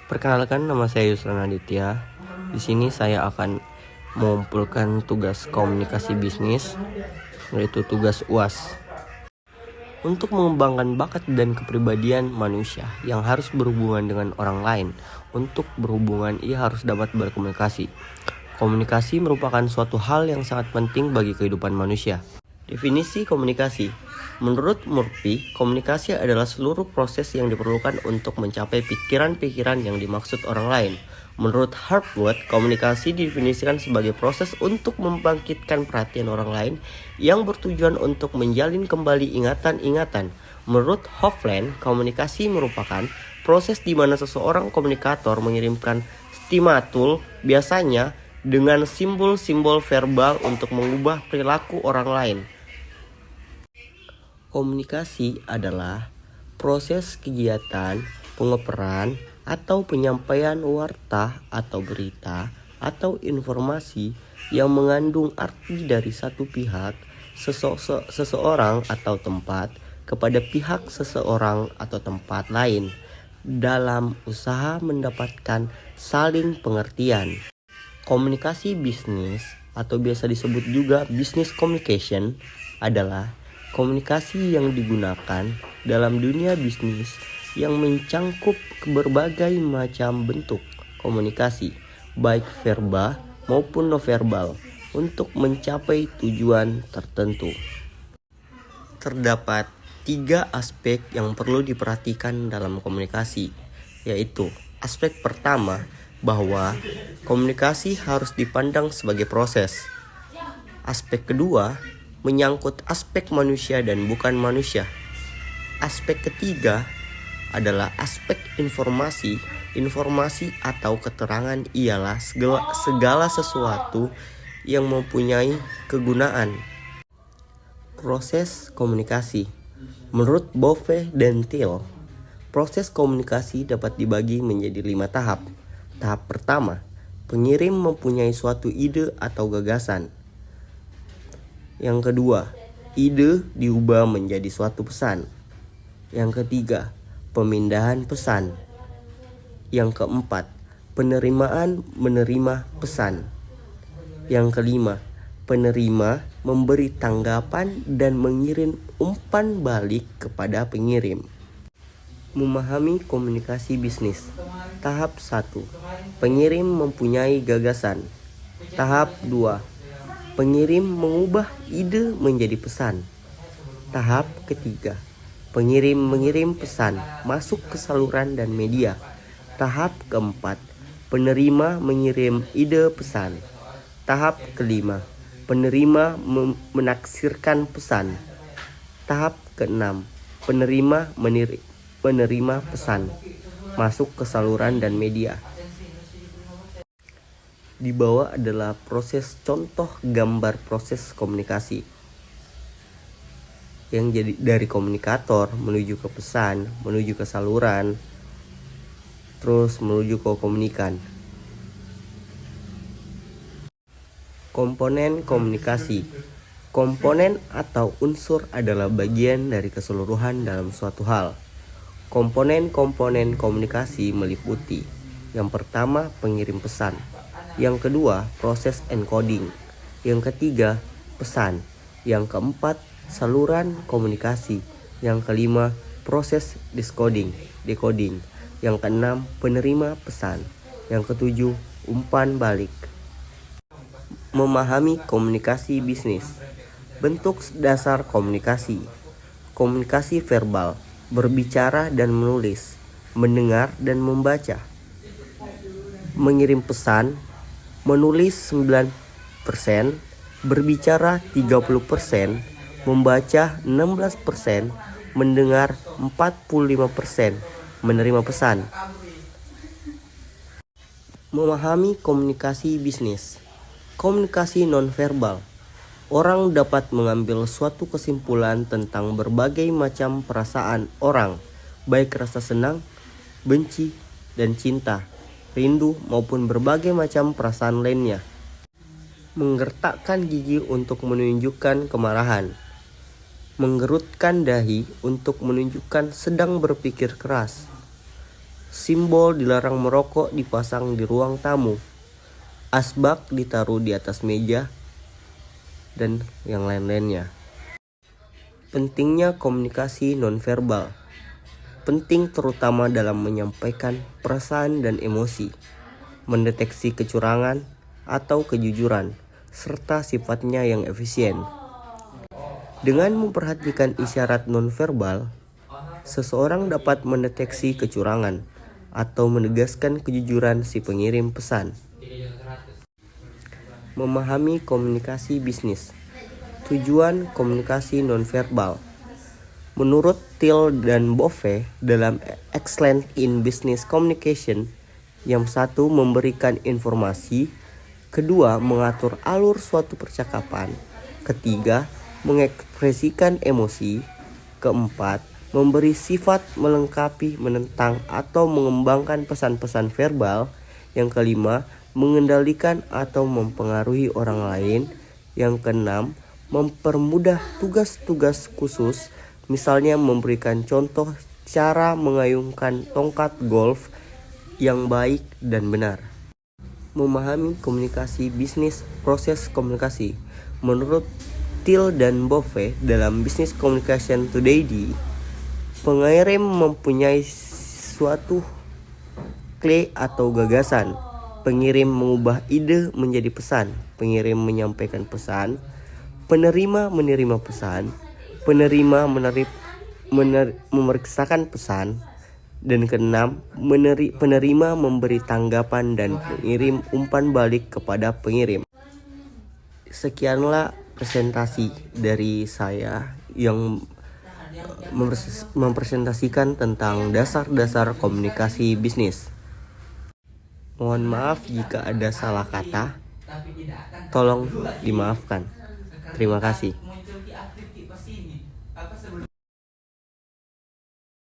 Perkenalkan, nama saya Yusran Aditya. Di sini saya akan mengumpulkan tugas komunikasi bisnis, yaitu tugas UAS, untuk mengembangkan bakat dan kepribadian manusia yang harus berhubungan dengan orang lain. Untuk berhubungan, ia harus dapat berkomunikasi. Komunikasi merupakan suatu hal yang sangat penting bagi kehidupan manusia. Definisi komunikasi. Menurut Murphy, komunikasi adalah seluruh proses yang diperlukan untuk mencapai pikiran-pikiran yang dimaksud orang lain. Menurut Hartwood, komunikasi didefinisikan sebagai proses untuk membangkitkan perhatian orang lain yang bertujuan untuk menjalin kembali ingatan-ingatan. Menurut Hofland, komunikasi merupakan proses di mana seseorang komunikator mengirimkan stimatul, biasanya dengan simbol-simbol verbal, untuk mengubah perilaku orang lain. Komunikasi adalah proses kegiatan pengeperan atau penyampaian warta atau berita atau informasi yang mengandung arti dari satu pihak, seseorang atau tempat kepada pihak seseorang atau tempat lain dalam usaha mendapatkan saling pengertian. Komunikasi bisnis atau biasa disebut juga business communication adalah komunikasi yang digunakan dalam dunia bisnis yang mencangkup berbagai macam bentuk komunikasi, baik verbal maupun non-verbal, untuk mencapai tujuan tertentu. Terdapat 3 aspek yang perlu diperhatikan dalam komunikasi, yaitu aspek pertama, bahwa komunikasi harus dipandang sebagai proses. Aspek kedua, menyangkut aspek manusia dan bukan manusia. Aspek ketiga adalah aspek informasi. Informasi atau keterangan ialah segala sesuatu yang mempunyai kegunaan. Proses komunikasi. Menurut Bove dan Thiel, proses komunikasi dapat dibagi menjadi 5 tahap. Tahap pertama, pengirim mempunyai suatu ide atau gagasan. Yang kedua, ide diubah menjadi suatu pesan. Yang ketiga, pemindahan pesan. Yang keempat, penerimaan menerima pesan. Yang kelima, penerima memberi tanggapan dan mengirim umpan balik kepada pengirim. Memahami komunikasi bisnis. Tahap 1, pengirim mempunyai gagasan. Tahap 2, pengirim mengubah ide menjadi pesan. Tahap ketiga, pengirim mengirim pesan masuk ke saluran dan media. Tahap keempat, penerima mengirim ide pesan. Tahap kelima, penerima menaksirkan pesan. Tahap keenam, penerima menerima pesan masuk ke saluran dan media. Di bawah adalah proses contoh gambar proses komunikasi yang jadi dari komunikator menuju ke pesan, menuju ke saluran, terus menuju ke komunikan. Komponen komunikasi. Komponen atau unsur adalah bagian dari keseluruhan dalam suatu hal. Komponen-komponen komunikasi meliputi: yang pertama, pengirim pesan. Yang kedua, proses encoding. Yang ketiga, pesan. Yang keempat, saluran komunikasi. Yang kelima, proses decoding. Yang keenam, penerima pesan. Yang ketujuh, umpan balik. Memahami komunikasi bisnis. Bentuk dasar komunikasi. Komunikasi verbal, berbicara dan menulis, mendengar dan membaca. Mengirim pesan, menulis 9%, berbicara 30%, membaca 16%, mendengar 45%, menerima pesan. Memahami komunikasi bisnis. Komunikasi nonverbal. Orang dapat mengambil suatu kesimpulan tentang berbagai macam perasaan orang, baik rasa senang, benci, dan cinta, rindu, maupun berbagai macam perasaan lainnya. Menggertakkan gigi untuk menunjukkan kemarahan. Menggerutkan dahi untuk menunjukkan sedang berpikir keras. Simbol dilarang merokok dipasang di ruang tamu. Asbak ditaruh di atas meja, dan yang lain-lainnya. Pentingnya komunikasi nonverbal. Penting terutama dalam menyampaikan perasaan dan emosi, mendeteksi kecurangan atau kejujuran, serta sifatnya yang efisien. Dengan memperhatikan isyarat nonverbal, seseorang dapat mendeteksi kecurangan atau menegaskan kejujuran si pengirim pesan. Memahami komunikasi bisnis. Tujuan komunikasi nonverbal. Menurut Thiel dan Bove dalam Excellence in Business Communication, yang satu memberikan informasi, kedua mengatur alur suatu percakapan, ketiga mengekspresikan emosi, keempat memberi sifat melengkapi, menentang, atau mengembangkan pesan-pesan verbal, yang kelima mengendalikan atau mempengaruhi orang lain, yang keenam mempermudah tugas-tugas khusus, misalnya memberikan contoh cara mengayunkan tongkat golf yang baik dan benar. Memahami komunikasi bisnis, proses komunikasi. Menurut Thiel dan Bove dalam Business Communication Today, pengirim mempunyai suatu clue atau gagasan. Pengirim mengubah ide menjadi pesan. Pengirim menyampaikan pesan. Penerima menerima pesan. Penerima memeriksakan pesan. Dan keenam, penerima memberi tanggapan dan pengirim umpan balik kepada pengirim. Sekianlah presentasi dari saya yang mempresentasikan tentang dasar-dasar komunikasi bisnis. Mohon maaf jika ada salah kata, tolong dimaafkan. Terima kasih.